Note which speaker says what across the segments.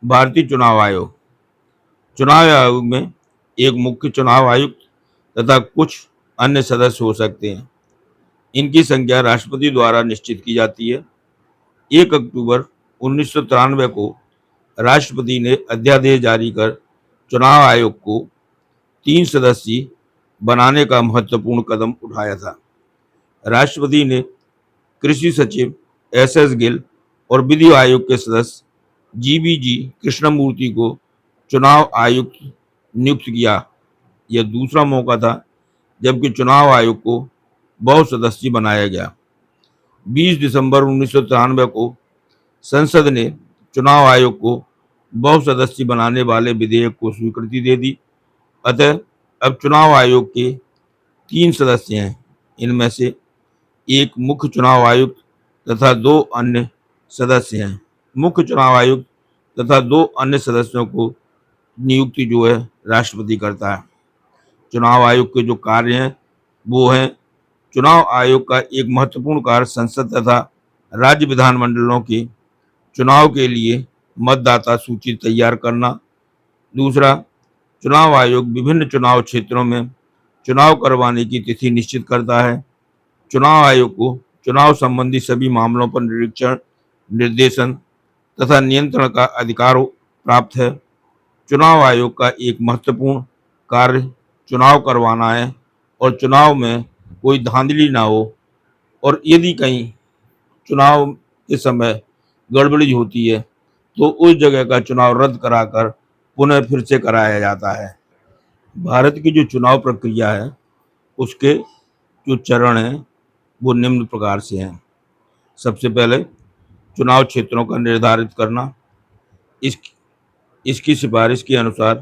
Speaker 1: भारतीय चुनाव आयोग। चुनाव आयोग में एक मुख्य चुनाव आयुक्त तथा कुछ अन्य सदस्य हो सकते हैं। इनकी संख्या राष्ट्रपति द्वारा निश्चित की जाती है। 1 अक्टूबर 1993 को राष्ट्रपति ने अध्यादेश जारी कर चुनाव आयोग को 3 सदस्यीय बनाने का महत्वपूर्ण कदम उठाया था। राष्ट्रपति ने कृषि सचिव एस गिल और विधि आयोग के सदस्य जी कृष्णमूर्ति को चुनाव आयुक्त नियुक्त किया। यह दूसरा मौका था जबकि चुनाव आयोग को बहुसदस्यीय बनाया गया। 20 दिसंबर 1993 को संसद ने चुनाव आयोग को बहुसदस्यीय बनाने वाले विधेयक को स्वीकृति दे दी। अतः अब चुनाव आयोग के 3 सदस्य हैं। इनमें से एक मुख्य चुनाव आयुक्त तथा 2 अन्य सदस्य हैं। मुख्य चुनाव आयुक्त तथा 2 अन्य सदस्यों को नियुक्ति जो है राष्ट्रपति करता है। चुनाव आयोग के जो कार्य हैं वो हैं, चुनाव आयोग का एक महत्वपूर्ण कार्य संसद तथा राज्य विधानमंडलों के चुनाव के लिए मतदाता सूची तैयार करना। दूसरा, चुनाव आयोग विभिन्न चुनाव क्षेत्रों में चुनाव करवाने की तिथि निश्चित करता है। चुनाव आयोग को चुनाव संबंधी सभी मामलों पर निरीक्षण, निर्देशन तथा नियंत्रण का अधिकार प्राप्त है। चुनाव आयोग का एक महत्वपूर्ण कार्य चुनाव करवाना है और चुनाव में कोई धांधली ना हो, और यदि कहीं चुनाव के समय गड़बड़ी होती है तो उस जगह का चुनाव रद्द कराकर पुनः फिर से कराया जाता है। भारत की जो चुनाव प्रक्रिया है उसके जो चरण हैं वो निम्न प्रकार से हैं। सबसे पहले चुनाव क्षेत्रों का निर्धारित करना। इस इसकी सिफारिश के अनुसार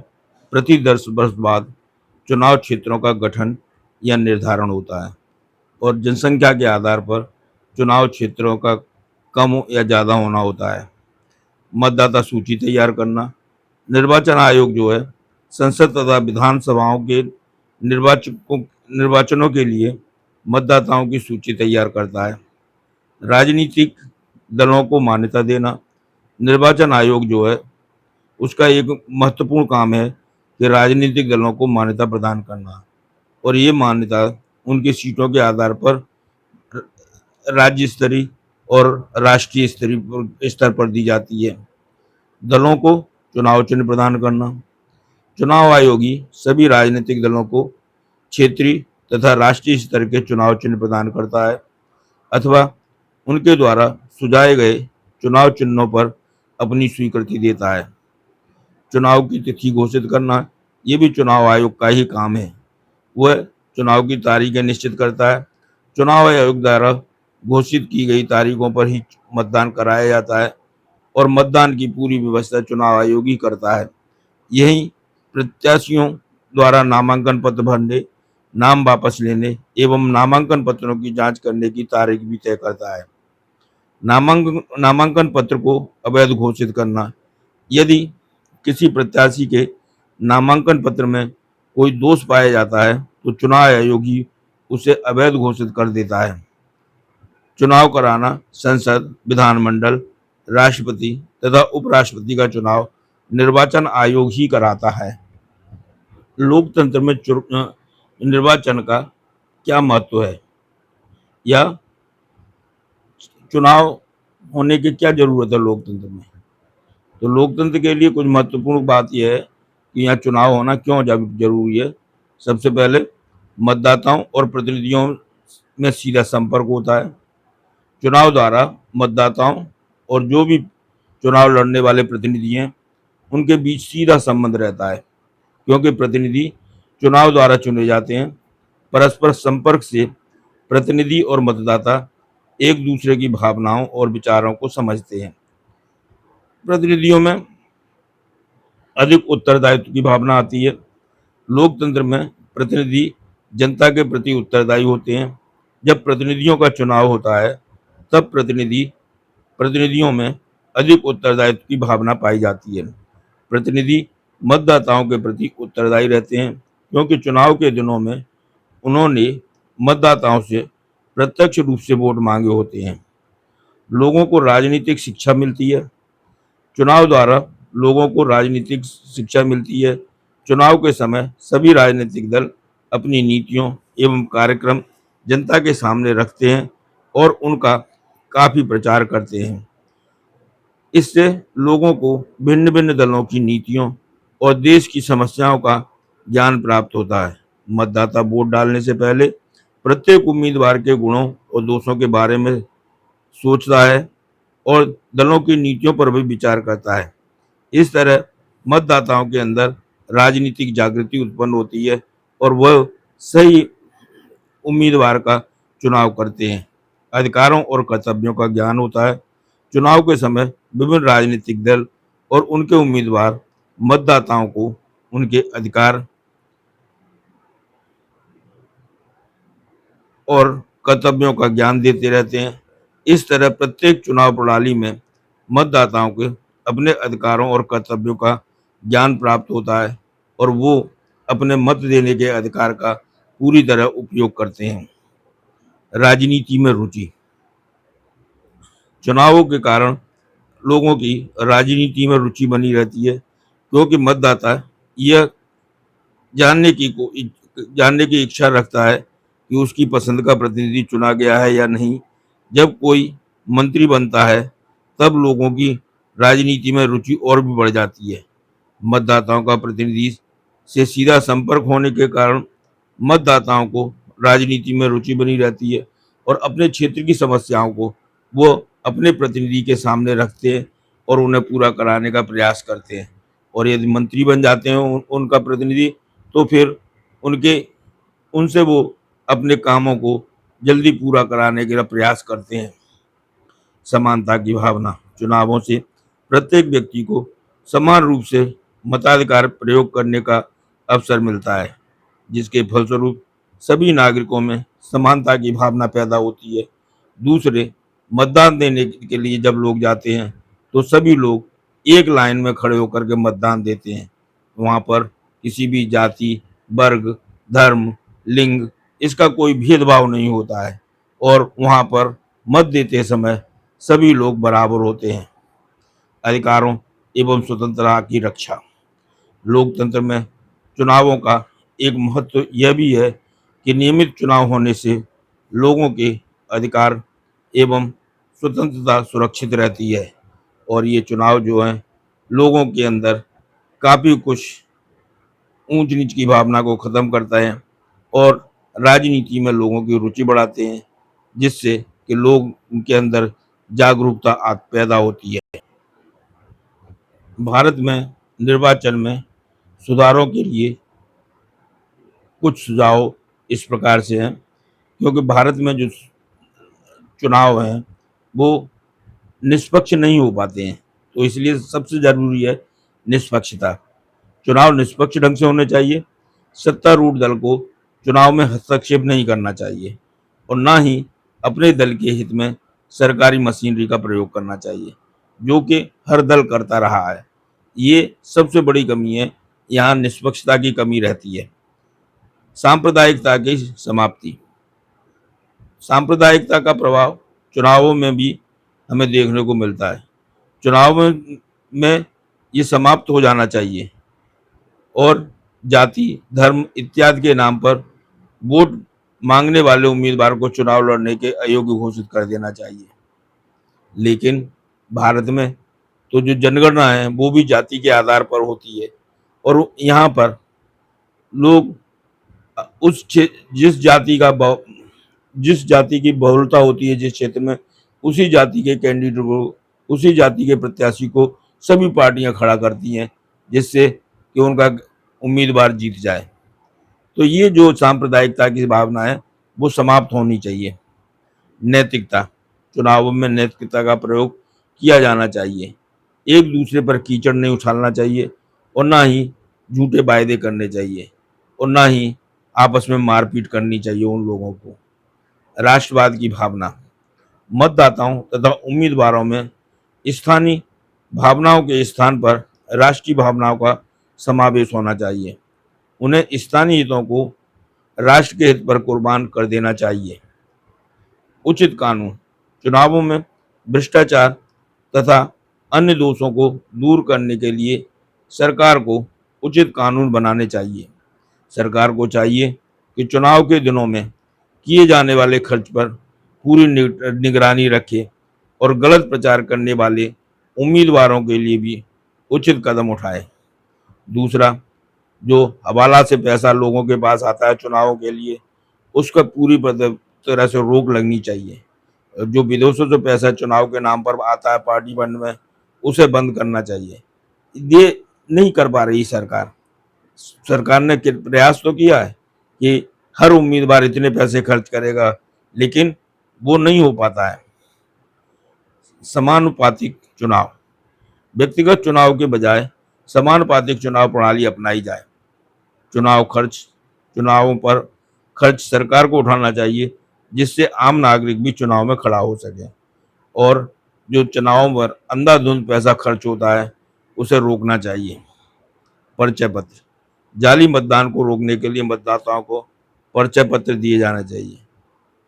Speaker 1: प्रति 10 वर्ष बाद चुनाव क्षेत्रों का गठन या निर्धारण होता है और जनसंख्या के आधार पर चुनाव क्षेत्रों का कम या ज़्यादा होना होता है। मतदाता सूची तैयार करना। निर्वाचन आयोग जो है संसद तथा विधानसभाओं के निर्वाचनों के लिए मतदाताओं की सूची तैयार करता है। राजनीतिक दलों को मान्यता देना। निर्वाचन आयोग जो है उसका एक महत्वपूर्ण काम है कि राजनीतिक दलों को मान्यता प्रदान करना, और ये मान्यता उनकी सीटों के आधार पर राज्य स्तरीय और राष्ट्रीय स्तर पर दी जाती है। दलों को चुनाव चिन्ह प्रदान करना। चुनाव आयोगी सभी राजनीतिक दलों को क्षेत्रीय तथा राष्ट्रीय स्तर के चुनाव चिन्ह प्रदान करता है अथवा उनके द्वारा सुझाए गए चुनाव चिन्हों पर अपनी स्वीकृति देता है। चुनाव की तिथि घोषित करना, ये भी चुनाव आयोग का ही काम है। वह चुनाव की तारीखें निश्चित करता है। चुनाव आयोग द्वारा घोषित की गई तारीखों पर ही मतदान कराया जाता है और मतदान की पूरी व्यवस्था चुनाव आयोग ही करता है। यही प्रत्याशियों द्वारा नामांकन पत्र भरने, नाम वापस लेने एवं नामांकन पत्रों की जांच करने की तारीख भी तय करता है। नामांकन पत्र को अवैध घोषित करना। यदि किसी प्रत्याशी के नामांकन पत्र में कोई दोष पाया जाता है तो चुनाव आयोग ही उसे अवैध घोषित कर देता है। चुनाव कराना। संसद, विधानमंडल, राष्ट्रपति तथा उपराष्ट्रपति का चुनाव निर्वाचन आयोग ही कराता है। लोकतंत्र में निर्वाचन का क्या महत्व है या चुनाव होने की क्या जरूरत है लोकतंत्र में? तो लोकतंत्र के लिए कुछ महत्वपूर्ण बात यह है कि यहाँ चुनाव होना क्यों जरूरी है। सबसे पहले मतदाताओं और प्रतिनिधियों में सीधा संपर्क होता है। चुनाव द्वारा मतदाताओं और जो भी चुनाव लड़ने वाले प्रतिनिधि हैं उनके बीच सीधा संबंध रहता है, क्योंकि प्रतिनिधि चुनाव द्वारा चुने जाते हैं। परस्पर संपर्क से प्रतिनिधि और मतदाता एक दूसरे की भावनाओं और विचारों को समझते हैं। प्रतिनिधियों में अधिक उत्तरदायित्व की भावना आती है। लोकतंत्र में प्रतिनिधि जनता के प्रति उत्तरदायी होते हैं। जब प्रतिनिधियों का चुनाव होता है तब प्रतिनिधियों में अधिक उत्तरदायित्व की भावना पाई जाती है। प्रतिनिधि मतदाताओं के प्रति उत्तरदायी रहते हैं क्योंकि चुनाव के दिनों में उन्होंने मतदाताओं से प्रत्यक्ष रूप से वोट मांगे होते हैं। लोगों को राजनीतिक शिक्षा मिलती है। चुनाव द्वारा लोगों को राजनीतिक शिक्षा मिलती है। चुनाव के समय सभी राजनीतिक दल अपनी नीतियों एवं कार्यक्रम जनता के सामने रखते हैं और उनका काफ़ी प्रचार करते हैं। इससे लोगों को भिन्न-भिन्न दलों की नीतियों और देश की समस्याओं का ज्ञान प्राप्त होता है। मतदाता वोट डालने से पहले प्रत्येक उम्मीदवार के गुणों और दोषों के बारे में सोचता है और दलों की नीतियों पर भी विचार करता है। इस तरह मतदाताओं के अंदर राजनीतिक जागृति उत्पन्न होती है और वह सही उम्मीदवार का चुनाव करते हैं। अधिकारों और कर्तव्यों का ज्ञान होता है। चुनाव के समय विभिन्न राजनीतिक दल और उनके उम्मीदवार मतदाताओं को उनके अधिकार और कर्तव्यों का ज्ञान देते रहते हैं। इस तरह प्रत्येक चुनाव प्रणाली में मतदाताओं के अपने अधिकारों और कर्तव्यों का ज्ञान प्राप्त होता है और वो अपने मत देने के अधिकार का पूरी तरह उपयोग करते हैं। राजनीति में रुचि। चुनावों के कारण लोगों की राजनीति में रुचि बनी रहती है, क्योंकि मतदाता यह जानने की को जानने की इच्छा रखता है कि उसकी पसंद का प्रतिनिधि चुना गया है या नहीं। जब कोई मंत्री बनता है तब लोगों की राजनीति में रुचि और भी बढ़ जाती है। मतदाताओं का प्रतिनिधि से सीधा संपर्क होने के कारण मतदाताओं को राजनीति में रुचि बनी रहती है और अपने क्षेत्र की समस्याओं को वो अपने प्रतिनिधि के सामने रखते हैं और उन्हें पूरा कराने का प्रयास करते हैं। और यदि मंत्री बन जाते हैं उनका प्रतिनिधि, तो फिर उनके उनसे वो अपने कामों को जल्दी पूरा कराने का प्रयास करते हैं। समानता की भावना। चुनावों से प्रत्येक व्यक्ति को समान रूप से मताधिकार प्रयोग करने का अवसर मिलता है, जिसके फलस्वरूप सभी नागरिकों में समानता की भावना पैदा होती है। दूसरे, मतदान देने के लिए जब लोग जाते हैं तो सभी लोग एक लाइन में खड़े होकर के मतदान देते हैं। वहाँ पर किसी भी जाति, वर्ग, धर्म, लिंग इसका कोई भेदभाव नहीं होता है और वहाँ पर मत देते समय सभी लोग बराबर होते हैं। अधिकारों एवं स्वतंत्रता की रक्षा। लोकतंत्र में चुनावों का एक महत्व यह भी है कि नियमित चुनाव होने से लोगों के अधिकार एवं स्वतंत्रता सुरक्षित रहती है और ये चुनाव जो हैं लोगों के अंदर काफ़ी कुछ ऊंच नीच की भावना को ख़त्म करता है और राजनीति में लोगों की रुचि बढ़ाते हैं, जिससे कि लोग उनके अंदर जागरूकता पैदा होती है। भारत में निर्वाचन में सुधारों के लिए कुछ सुझाव इस प्रकार से हैं, क्योंकि भारत में जो चुनाव हैं वो निष्पक्ष नहीं हो पाते हैं, तो इसलिए सबसे ज़रूरी है निष्पक्षता। चुनाव निष्पक्ष ढंग से होने चाहिए। सत्तारूढ़ दल को चुनाव में हस्तक्षेप नहीं करना चाहिए और ना ही अपने दल के हित में सरकारी मशीनरी का प्रयोग करना चाहिए, जो कि हर दल करता रहा है। ये सबसे बड़ी कमी है, यहाँ निष्पक्षता की कमी रहती है। सांप्रदायिकता की समाप्ति। सांप्रदायिकता का प्रभाव चुनावों में भी हमें देखने को मिलता है। चुनाव में ये समाप्त हो जाना चाहिए और जाति, धर्म इत्यादि के नाम पर वोट मांगने वाले उम्मीदवार को चुनाव लड़ने के अयोग्य घोषित कर देना चाहिए। लेकिन भारत में तो जो जनगणना है वो भी जाति के आधार पर होती है और यहाँ पर लोग उस जिस जाति की बहुलता होती है जिस क्षेत्र में, उसी जाति के कैंडिडेट को, उसी जाति के प्रत्याशी को सभी पार्टियां खड़ा करती हैं, जिससे कि उनका उम्मीदवार जीत जाए। तो ये जो सांप्रदायिकता की भावना है वो समाप्त होनी चाहिए। नैतिकता। चुनावों में नैतिकता का प्रयोग किया जाना चाहिए। एक दूसरे पर कीचड़ नहीं उछालना चाहिए और ना ही झूठे वायदे करने चाहिए और ना ही आपस में मारपीट करनी चाहिए उन लोगों को। राष्ट्रवाद की भावना। मतदाताओं तथा उम्मीदवारों में स्थानीय भावनाओं के स्थान पर राष्ट्रीय भावनाओं का समावेश होना चाहिए। उन्हें स्थानीय हितों को राष्ट्र के हित पर कुर्बान कर देना चाहिए। उचित कानून। चुनावों में भ्रष्टाचार तथा अन्य दोषों को दूर करने के लिए सरकार को उचित कानून बनाने चाहिए। सरकार को चाहिए कि चुनाव के दिनों में किए जाने वाले खर्च पर पूरी निगरानी रखे और गलत प्रचार करने वाले उम्मीदवारों के लिए भी उचित कदम उठाए। दूसरा, जो हवाला से पैसा लोगों के पास आता है चुनावों के लिए, उसका पूरी तरह से रोक लगनी चाहिए। जो विदेशों से पैसा चुनाव के नाम पर आता है पार्टी फंड में, उसे बंद करना चाहिए। ये नहीं कर पा रही सरकार। सरकार ने प्रयास तो किया है कि हर उम्मीदवार इतने पैसे खर्च करेगा, लेकिन वो नहीं हो पाता है। समानुपातिक चुनाव, व्यक्तिगत चुनाव के बजाय समानुपातिक चुनाव प्रणाली अपनाई जाए। चुनावों पर खर्च सरकार को उठाना चाहिए, जिससे आम नागरिक भी चुनाव में खड़ा हो सके। और जो चुनावों पर अंधाधुंध पैसा खर्च होता है, उसे रोकना चाहिए। परिचय पत्र, जाली मतदान को रोकने के लिए मतदाताओं को परिचय पत्र दिए जाना चाहिए।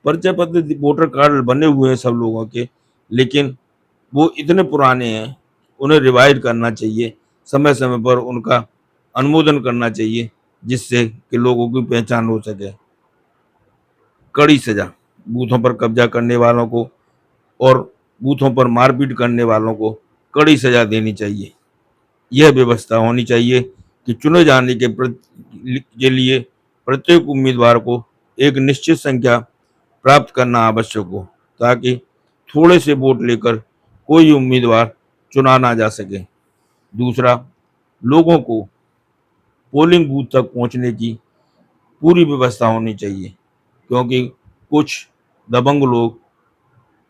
Speaker 1: परिचय पत्र, वोटर कार्ड बने हुए हैं सब लोगों के, लेकिन वो इतने पुराने हैं, उन्हें रिवाइज करना चाहिए। समय समय पर उनका अनुमोदन करना चाहिए, जिससे कि लोगों की पहचान हो सके। कड़ी सजा, बूथों पर कब्जा करने वालों को और बूथों पर मारपीट करने वालों को कड़ी सजा देनी चाहिए। यह व्यवस्था होनी चाहिए कि चुने जाने के लिए प्रत्येक उम्मीदवार को एक निश्चित संख्या प्राप्त करना आवश्यक हो, ताकि थोड़े से वोट लेकर कोई उम्मीदवार चुना ना जा सके। दूसरा, लोगों को पोलिंग बूथ तक पहुंचने की पूरी व्यवस्था होनी चाहिए, क्योंकि कुछ दबंग लोग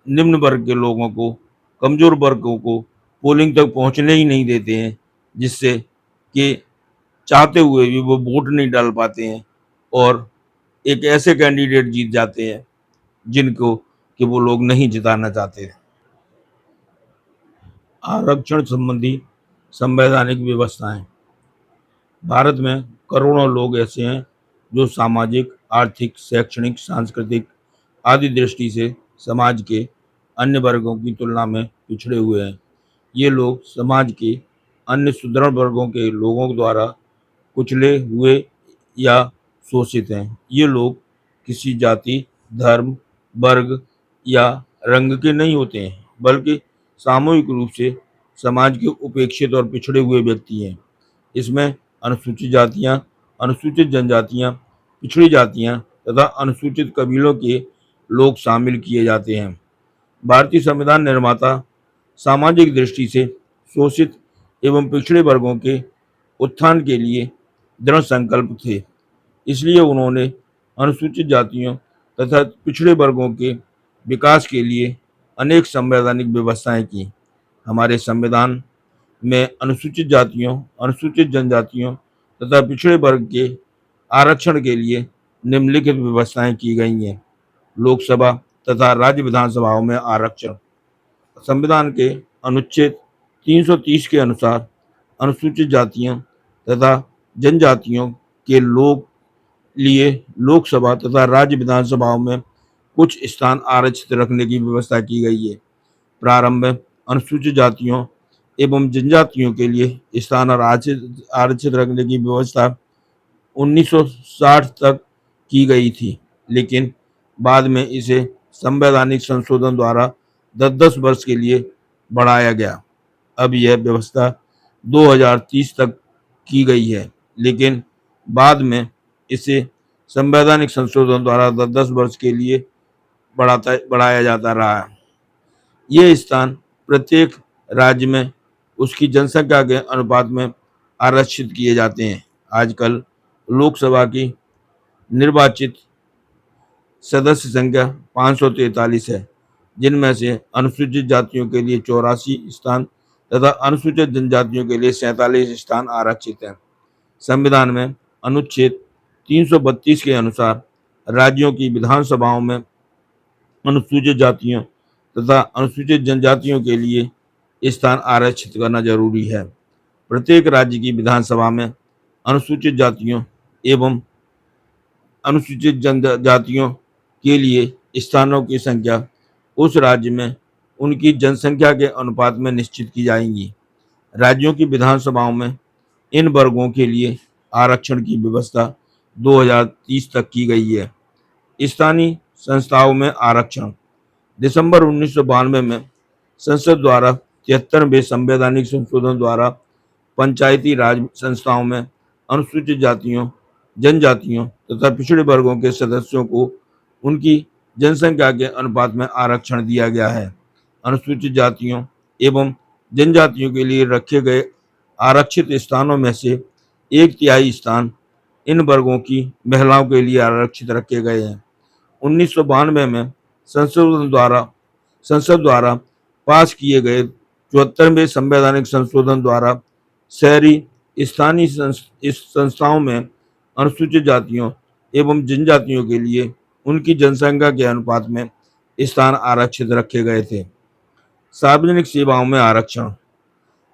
Speaker 1: निम्न वर्ग के लोगों को, कमजोर वर्गों को पोलिंग तक पहुंचने ही नहीं देते हैं, जिससे कि चाहते हुए भी वो वोट नहीं डाल पाते हैं और एक ऐसे कैंडिडेट जीत जाते हैं जिनको कि वो लोग नहीं जिताना चाहते हैं। आरक्षण संबंधी संवैधानिक व्यवस्थाएं, भारत में करोड़ों लोग ऐसे हैं जो सामाजिक, आर्थिक, शैक्षणिक, सांस्कृतिक आदि दृष्टि से समाज के अन्य वर्गों की तुलना में पिछड़े हुए हैं। ये लोग समाज के अन्य सुदृढ़ वर्गों के लोगों द्वारा कुचले हुए या शोषित हैं। ये लोग किसी जाति, धर्म, वर्ग या रंग के नहीं होते हैं, बल्कि सामूहिक रूप से समाज के उपेक्षित और पिछड़े हुए व्यक्ति हैं। इसमें अनुसूचित जातियां, अनुसूचित जनजातियां, पिछड़ी जातियां तथा अनुसूचित कबीलों के लोग शामिल किए जाते हैं। भारतीय संविधान निर्माता सामाजिक दृष्टि से शोषित एवं पिछड़े वर्गों के उत्थान के लिए दृढ़ संकल्प थे। इसलिए उन्होंने अनुसूचित जातियों तथा पिछड़े वर्गों के विकास के लिए अनेक संवैधानिक व्यवस्थाएं की। हमारे संविधान में अनुसूचित जातियों, अनुसूचित जनजातियों तथा पिछड़े वर्ग के आरक्षण के लिए निम्नलिखित व्यवस्थाएं की गई हैं। लोकसभा तथा राज्य विधानसभाओं में आरक्षण, संविधान के अनुच्छेद 330 के अनुसार अनुसूचित जातियों तथा जनजातियों के लोग लिए लोकसभा तथा राज्य विधानसभाओं में कुछ स्थान आरक्षित रखने की व्यवस्था की गई है। प्रारंभ में अनुसूचित जातियों एवं जनजातियों के लिए स्थान और आरक्षित रखने की व्यवस्था 1960 तक की गई थी, लेकिन बाद में इसे संवैधानिक संशोधन द्वारा 10-10 वर्ष के लिए बढ़ाया गया। अब यह व्यवस्था 2030 तक की गई है, लेकिन बाद में इसे संवैधानिक संशोधन द्वारा 10-10 वर्ष के लिए बढ़ाया जाता रहा है। ये स्थान प्रत्येक राज्य में उसकी जनसंख्या के अनुपात में आरक्षित किए जाते हैं। आजकल लोकसभा की निर्वाचित सदस्य संख्या 543 है, जिनमें से अनुसूचित जातियों के लिए 84 स्थान तथा अनुसूचित जनजातियों के लिए 47 स्थान आरक्षित हैं। संविधान में अनुच्छेद 332 के अनुसार राज्यों की विधानसभाओं में अनुसूचित जातियों तथा अनुसूचित जनजातियों के लिए स्थान आरक्षित करना जरूरी है। प्रत्येक राज्य की विधानसभा में अनुसूचित जातियों एवं अनुसूचित जनजातियों के लिए स्थानों की संख्या उस राज्य में उनकी जनसंख्या के अनुपात में निश्चित की जाएंगी। राज्यों की विधानसभाओं में इन वर्गों के लिए आरक्षण की व्यवस्था 2030 तक की गई है। स्थानीय संस्थाओं में आरक्षण दिसंबर 1992 में संसद द्वारा 73वें संवैधानिक संशोधन द्वारा पंचायती राज संस्थाओं में अनुसूचित जातियों, जनजातियों तथा पिछड़े वर्गों के सदस्यों को उनकी जनसंख्या के अनुपात में आरक्षण दिया गया है। अनुसूचित जातियों एवं जनजातियों के लिए रखे गए आरक्षित स्थानों में से 1/3 स्थान इन वर्गों की महिलाओं के लिए आरक्षित रखे गए हैं। 1992 में संसद द्वारा पास किए गए 74वें संवैधानिक संशोधन द्वारा शहरी स्थानीय इस संस्थाओं में अनुसूचित जातियों एवं जनजातियों के लिए उनकी जनसंख्या के अनुपात में स्थान आरक्षित रखे गए थे। सार्वजनिक सेवाओं में आरक्षण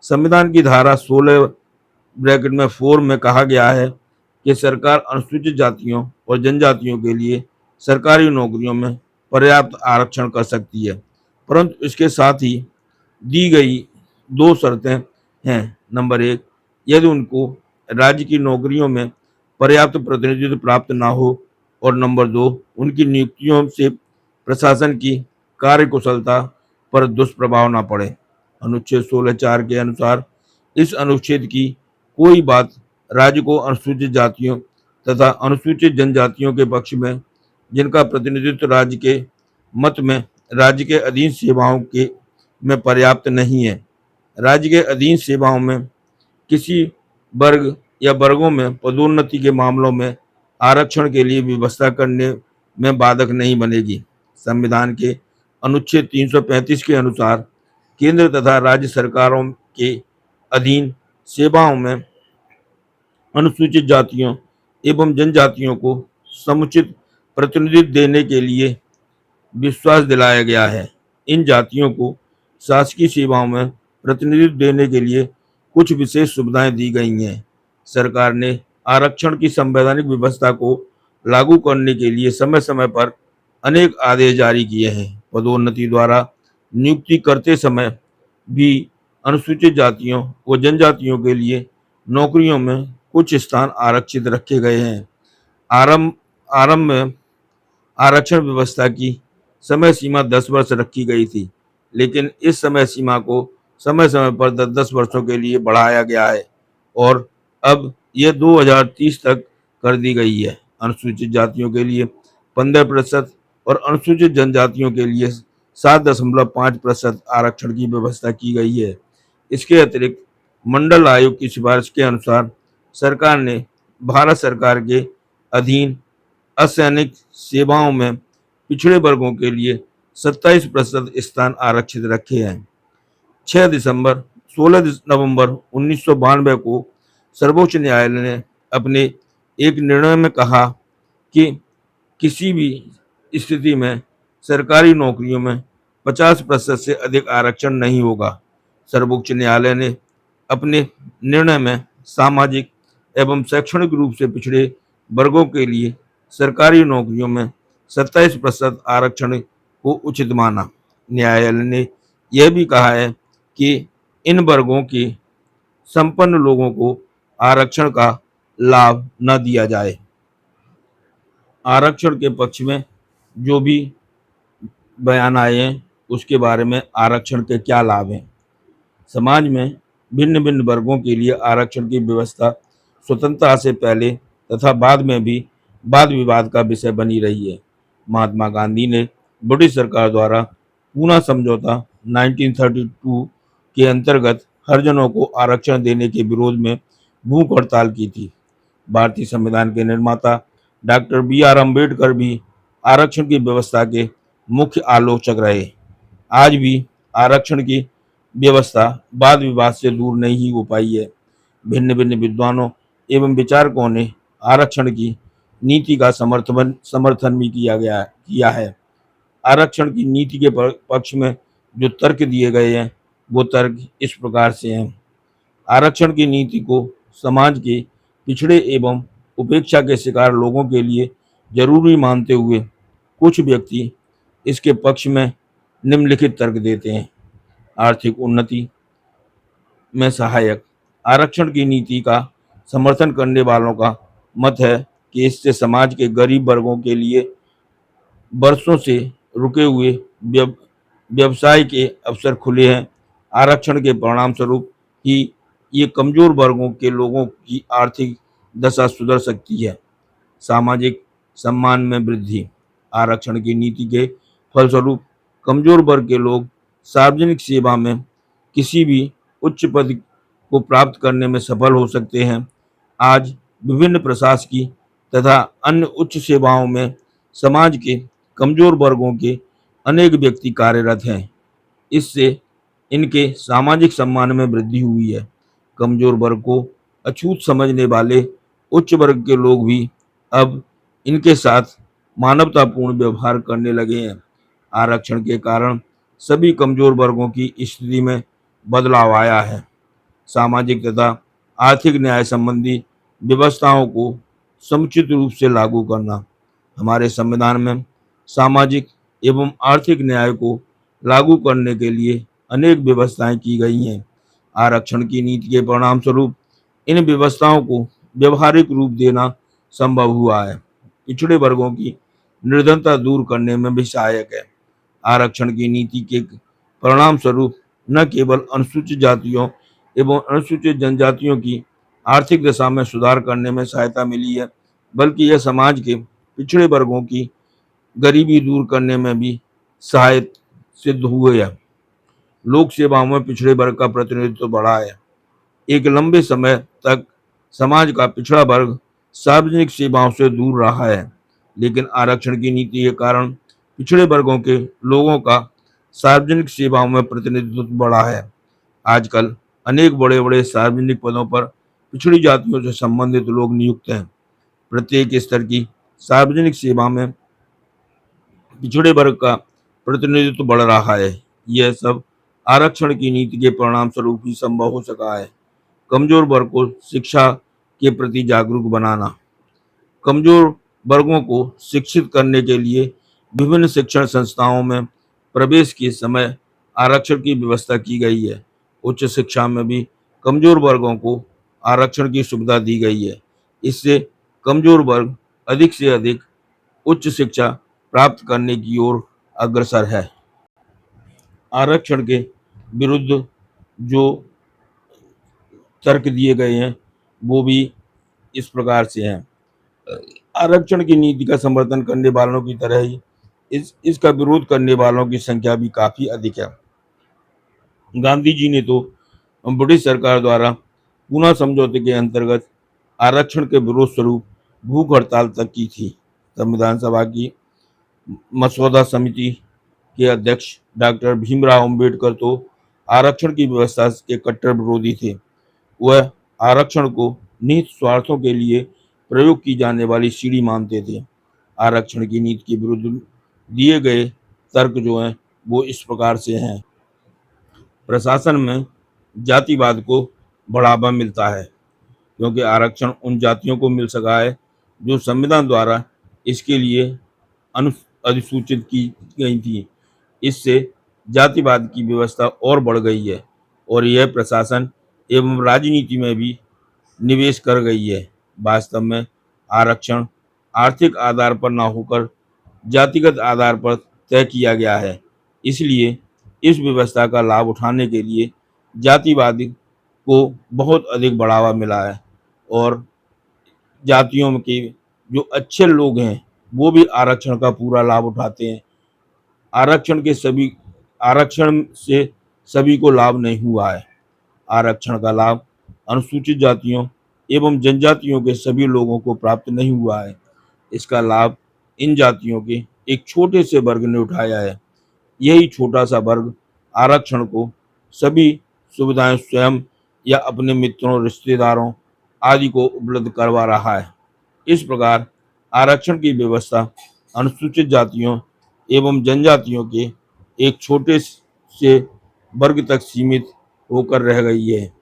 Speaker 1: संविधान की धारा 16 ब्रैकेट में 4 में कहा गया है कि सरकार अनुसूचित जातियों और जनजातियों के लिए सरकारी नौकरियों में पर्याप्त आरक्षण कर सकती है, परंतु इसके साथ ही दी गई 2 शर्तें हैं। नंबर 1, यदि उनको राज्य की नौकरियों में पर्याप्त प्रतिनिधित्व प्राप्त ना हो, और नंबर 2, उनकी नियुक्तियों से प्रशासन की कार्यकुशलता पर दुष्प्रभाव ना पड़े। अनुच्छेद 16(4) के अनुसार इस अनुच्छेद की कोई बात राज्य को अनुसूचित जातियों तथा अनुसूचित जनजातियों के पक्ष में जिनका प्रतिनिधित्व राज्य के मत में राज्य के अधीन सेवाओं के में पर्याप्त नहीं है, राज्य के अधीन सेवाओं में किसी वर्ग या वर्गों में पदोन्नति के मामलों में आरक्षण के लिए व्यवस्था करने में बाधक नहीं बनेगी। संविधान के अनुच्छेद 335 के अनुसार केंद्र तथा राज्य सरकारों के अधीन सेवाओं में अनुसूचित जातियों एवं जनजातियों को समुचित प्रतिनिधित्व देने के लिए विश्वास दिलाया गया है। इन जातियों को शासकीय सेवाओं में प्रतिनिधित्व देने के लिए कुछ विशेष सुविधाएं दी गई हैं। सरकार ने आरक्षण की संवैधानिक व्यवस्था को लागू करने के लिए समय समय पर अनेक आदेश जारी किए हैं। पदोन्नति द्वारा नियुक्ति करते समय भी अनुसूचित जातियों व जनजातियों के लिए नौकरियों में कुछ स्थान आरक्षित रखे गए हैं। आरंभ आरंभ में आरक्षण व्यवस्था की समय सीमा 10 वर्ष रखी गई थी, लेकिन इस समय सीमा को समय समय पर 10-10 वर्षों के लिए बढ़ाया गया है और अब यह 2030 तक कर दी गई है। अनुसूचित जातियों के लिए 15% और अनुसूचित जनजातियों के लिए 7.5% आरक्षण की व्यवस्था की गई है। इसके अतिरिक्त मंडल आयोग की सिफारिश के अनुसार सरकार ने भारत सरकार के अधीन असैनिक सेवाओं में पिछड़े वर्गों के लिए 27% स्थान आरक्षित रखे हैं। 16 नवंबर 1992 को सर्वोच्च न्यायालय ने अपने एक निर्णय में कहा कि किसी भी स्थिति में सरकारी नौकरियों में 50% से अधिक आरक्षण नहीं होगा। सर्वोच्च न्यायालय ने अपने निर्णय में सामाजिक एवं शैक्षणिक रूप से पिछड़े वर्गों के लिए सरकारी नौकरियों में 27% आरक्षण को उचित माना। न्यायालय ने यह भी कहा है कि इन वर्गों के संपन्न लोगों को आरक्षण का लाभ न दिया जाए। आरक्षण के पक्ष में जो भी बयान आए हैं उसके बारे में आरक्षण के क्या लाभ हैं। समाज में भिन्न भिन्न वर्गों के लिए आरक्षण की व्यवस्था स्वतंत्रता से पहले तथा बाद में भी वाद विवाद का विषय बनी रही है। महात्मा गांधी ने ब्रिटिश सरकार द्वारा पूना समझौता 1932 के अंतर्गत हरिजनों को आरक्षण देने के विरोध में भूख हड़ताल की थी। भारतीय संविधान के निर्माता डॉक्टर BR अम्बेडकर भी आरक्षण की व्यवस्था के मुख्य आलोचक रहे। आज भी आरक्षण की व्यवस्था वाद विवाद से दूर नहीं हो पाई है। भिन्न भिन्न विद्वानों एवं विचारकों ने आरक्षण की नीति का समर्थन भी किया है। आरक्षण की नीति के पक्ष में जो तर्क दिए गए हैं वो तर्क इस प्रकार से हैं। आरक्षण की नीति को समाज के पिछड़े एवं उपेक्षा के शिकार लोगों के लिए जरूरी मानते हुए कुछ व्यक्ति इसके पक्ष में निम्नलिखित तर्क देते हैं। आर्थिक उन्नति में सहायक। आरक्षण की नीति का समर्थन करने वालों का मत है कि इससे समाज के गरीब वर्गों के लिए बरसों से रुके हुए व्यव व्यवसाय के अवसर खुले हैं। आरक्षण के परिणाम स्वरूप ही ये कमजोर वर्गों के लोगों की आर्थिक दशा सुधर सकती है। सामाजिक सम्मान में वृद्धि। आरक्षण की नीति के फलस्वरूप कमजोर वर्ग के लोग सार्वजनिक सेवा में किसी भी उच्च पद को प्राप्त करने में सफल हो सकते हैं। आज विभिन्न प्रशासकीय तथा अन्य उच्च सेवाओं में समाज के कमजोर वर्गों के अनेक व्यक्ति कार्यरत हैं। इससे इनके सामाजिक सम्मान में वृद्धि हुई है। कमजोर वर्ग को अछूत समझने वाले उच्च वर्ग के लोग भी अब इनके साथ मानवतापूर्ण व्यवहार करने लगे हैं। आरक्षण के कारण सभी कमजोर वर्गों की स्थिति में बदलाव आया है। सामाजिक तथा आर्थिक न्याय संबंधी व्यवस्थाओं को समुचित रूप से लागू करना। हमारे संविधान में सामाजिक एवं आर्थिक न्याय को लागू करने के लिए अनेक व्यवस्थाएं की गई हैं। आरक्षण की नीति के परिणाम स्वरूप इन व्यवस्थाओं को व्यवहारिक रूप देना संभव हुआ है। पिछड़े वर्गों की निर्धनता दूर करने में भी सहायक है। आरक्षण की नीति के परिणाम स्वरूप न केवल अनुसूचित जातियों एवं अनुसूचित जनजातियों की आर्थिक दशा में सुधार करने में सहायता मिली है, बल्कि यह समाज के पिछड़े वर्गों की गरीबी दूर करने में भी सहायक सिद्ध हुए है। लोक सेवाओं में पिछड़े वर्ग का प्रतिनिधित्व बढ़ा है। एक लंबे समय तक समाज का पिछड़ा वर्ग सार्वजनिक सेवाओं से दूर रहा है, लेकिन आरक्षण की नीति के कारण पिछड़े वर्गों के लोगों का सार्वजनिक सेवाओं में प्रतिनिधित्व बढ़ा है। आजकल अनेक बड़े बड़े सार्वजनिक पदों पर पिछड़ी जातियों से संबंधित लोग नियुक्त हैं। प्रत्येक स्तर की सार्वजनिक सेवा में पिछड़े वर्ग का प्रतिनिधित्व बढ़ रहा है। यह सब आरक्षण की नीति के परिणाम स्वरूप ही संभव हो सका है। कमजोर वर्ग को शिक्षा के प्रति जागरूक बनाना। कमजोर वर्गों को शिक्षित करने के लिए विभिन्न शिक्षण संस्थाओं में प्रवेश के समय आरक्षण की व्यवस्था की गई है। उच्च शिक्षा में भी कमजोर वर्गों को आरक्षण की सुविधा दी गई है। इससे कमजोर वर्ग अधिक से अधिक उच्च शिक्षा प्राप्त करने की ओर अग्रसर है। आरक्षण के विरुद्ध जो तर्क दिए गए हैं वो भी इस प्रकार से हैं। आरक्षण की नीति का समर्थन करने वालों की तरह ही इसका विरोध करने वालों की संख्या भी काफी अधिक है। गांधी जी ने तो ब्रिटिश सरकार द्वारा पूना समझौते के अंतर्गत आरक्षण के विरोध स्वरूप भूख हड़ताल तक की थी। संविधान सभा की मसौदा समिति के अध्यक्ष डॉक्टर भीमराव अंबेडकर तो आरक्षण की व्यवस्था के कट्टर विरोधी थे। वह आरक्षण को निहित स्वार्थों के लिए प्रयोग की जाने वाली सीढ़ी मानते थे। आरक्षण की नीति के विरुद्ध दिए गए तर्क जो हैं वो इस प्रकार से हैं। प्रशासन में जातिवाद को बढ़ावा मिलता है, क्योंकि आरक्षण उन जातियों को मिल सका है जो संविधान द्वारा इसके लिए अनु अधिसूचित की गई थी। इससे जातिवाद की व्यवस्था और बढ़ गई है और यह प्रशासन एवं राजनीति में भी निवेश कर गई है। वास्तव में आरक्षण आर्थिक आधार पर न होकर जातिगत आधार पर तय किया गया है। इसलिए इस व्यवस्था का लाभ उठाने के लिए जातिवाद को बहुत अधिक बढ़ावा मिला है और जातियों के जो अच्छे लोग हैं वो भी आरक्षण का पूरा लाभ उठाते हैं। आरक्षण के सभी आरक्षण से सभी को लाभ नहीं हुआ है। आरक्षण का लाभ अनुसूचित जातियों एवं जनजातियों के सभी लोगों को प्राप्त नहीं हुआ है। इसका लाभ इन जातियों के एक छोटे से वर्ग ने उठाया है। यही छोटा सा वर्ग आरक्षण को सभी सुविधाएं स्वयं या अपने मित्रों, रिश्तेदारों आदि को उपलब्ध करवा रहा है। इस प्रकार आरक्षण की व्यवस्था अनुसूचित जातियों एवं जनजातियों के एक छोटे से वर्ग तक सीमित होकर रह गई है।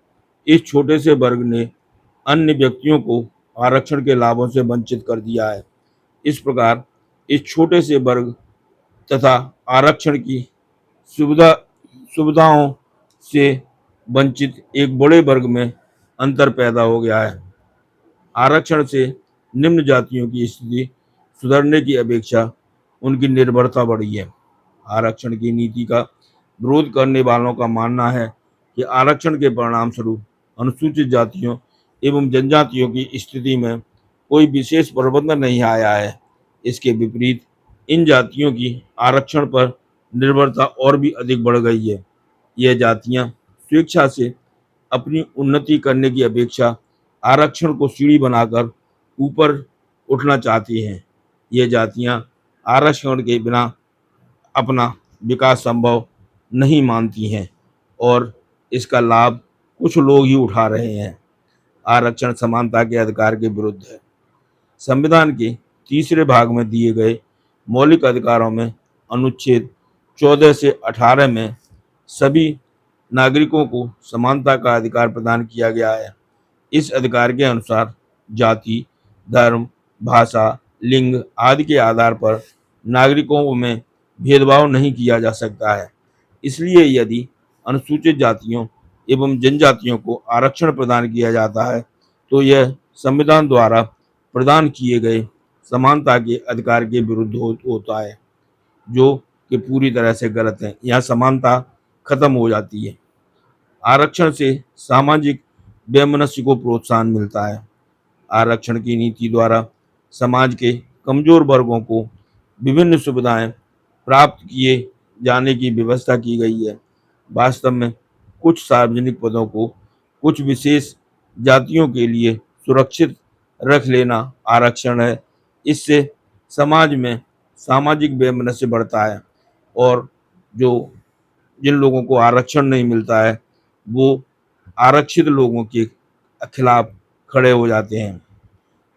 Speaker 1: इस छोटे से वर्ग ने अन्य व्यक्तियों को आरक्षण के लाभों से वंचित कर दिया है। इस प्रकार इस छोटे से वर्ग तथा आरक्षण की सुविधा सुविधाओं से वंचित एक बड़े वर्ग में अंतर पैदा हो गया है। आरक्षण से निम्न जातियों की स्थिति सुधरने की अपेक्षा उनकी निर्भरता बढ़ी है। आरक्षण की नीति का विरोध करने वालों का मानना है कि आरक्षण के परिणाम स्वरूप अनुसूचित जातियों एवं जनजातियों की स्थिति में कोई विशेष प्रबंधन नहीं आया है। इसके विपरीत इन जातियों की आरक्षण पर निर्भरता और भी अधिक बढ़ गई है। यह जातियां स्वेच्छा से अपनी उन्नति करने की अपेक्षा आरक्षण को सीढ़ी बनाकर ऊपर उठना चाहती हैं। ये जातियां आरक्षण के बिना अपना विकास संभव नहीं मानती हैं और इसका लाभ कुछ लोग ही उठा रहे हैं। आरक्षण समानता के अधिकार के विरुद्ध है। संविधान के तीसरे भाग में दिए गए मौलिक अधिकारों में अनुच्छेद 14 से 18 में सभी नागरिकों को समानता का अधिकार प्रदान किया गया है। इस अधिकार के अनुसार जाति, धर्म, भाषा, लिंग आदि के आधार पर नागरिकों में भेदभाव नहीं किया जा सकता है। इसलिए यदि अनुसूचित जातियों एवं जनजातियों को आरक्षण प्रदान किया जाता है तो यह संविधान द्वारा प्रदान किए गए समानता के अधिकार के विरुद्ध होता है, जो कि पूरी तरह से गलत है। यहाँ समानता खत्म हो जाती है। आरक्षण से सामाजिक वैमनस्य को प्रोत्साहन मिलता है। आरक्षण की नीति द्वारा समाज के कमजोर वर्गों को विभिन्न सुविधाएं प्राप्त किए जाने की व्यवस्था की गई है। वास्तव में कुछ सार्वजनिक पदों को कुछ विशेष जातियों के लिए सुरक्षित रख लेना आरक्षण है। इससे समाज में सामाजिक वैमनस्य बढ़ता है और जो जिन लोगों को आरक्षण नहीं मिलता है वो आरक्षित लोगों के खिलाफ खड़े हो जाते हैं।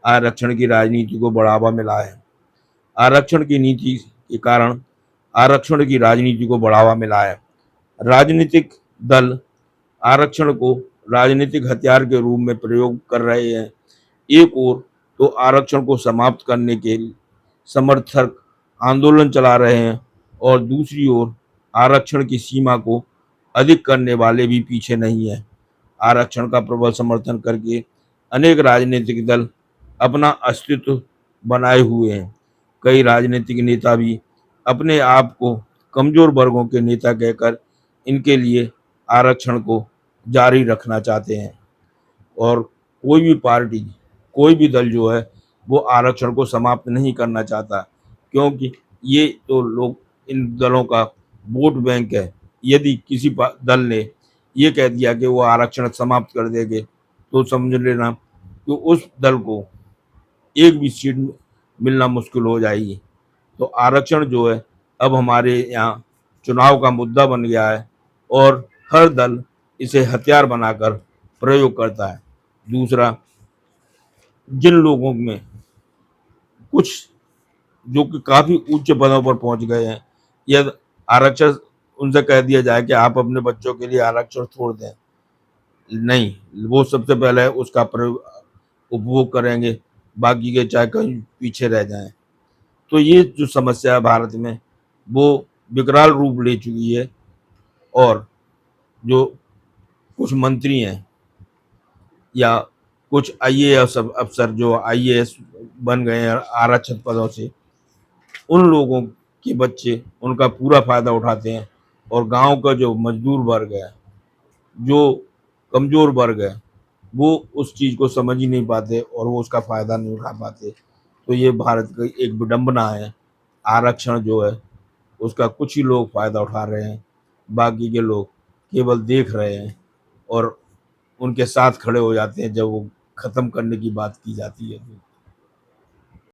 Speaker 1: आरक्षण की राजनीति को बढ़ावा मिला है। आरक्षण की नीति के कारण आरक्षण की राजनीति को बढ़ावा मिला है। राजनीतिक दल आरक्षण को राजनीतिक हथियार के रूप में प्रयोग कर रहे हैं। एक ओर तो आरक्षण को समाप्त करने के समर्थक आंदोलन चला रहे हैं और दूसरी ओर आरक्षण की सीमा को अधिक करने वाले भी पीछे नहीं है। आरक्षण का प्रबल समर्थन करके अनेक राजनीतिक दल अपना अस्तित्व बनाए हुए हैं। कई राजनीतिक नेता भी अपने आप को कमजोर वर्गों के नेता कहकर इनके लिए आरक्षण को जारी रखना चाहते हैं और कोई भी पार्टी, कोई भी दल जो है वो आरक्षण को समाप्त नहीं करना चाहता, क्योंकि ये तो लोग इन दलों का वोट बैंक है। यदि किसी दल ने ये कह दिया कि वो आरक्षण समाप्त कर देंगे तो समझ लेना कि उस दल को एक भी सीट मिलना मुश्किल हो जाएगी। तो आरक्षण जो है अब हमारे यहाँ चुनाव का मुद्दा बन गया है और हर दल इसे हथियार बनाकर प्रयोग करता है। दूसरा, जिन लोगों में कुछ जो कि काफी उच्च पदों पर पहुंच गए हैं, यदि आरक्षण उनसे कह दिया जाए कि आप अपने बच्चों के लिए आरक्षण छोड़ दें, नहीं, वो सबसे पहले उसका उपभोग करेंगे, बाकी के चाहे कहीं पीछे रह जाएं। तो ये जो समस्या है भारत में वो विकराल रूप ले चुकी है और जो कुछ मंत्री हैं या कुछ आईएएस अफसर जो आईएएस बन गए हैं आरक्षित पदों से, उन लोगों के बच्चे उनका पूरा फायदा उठाते हैं और गांव का जो मजदूर वर्ग है, जो कमजोर वर्ग है, वो उस चीज़ को समझ ही नहीं पाते और वो उसका फायदा नहीं उठा पाते। तो ये भारत की एक विडंबना है। आरक्षण जो है उसका कुछ ही लोग फायदा उठा रहे हैं, बाकी के लोग केवल देख रहे हैं और उनके साथ खड़े हो जाते हैं जब वो खत्म करने की बात की जाती है।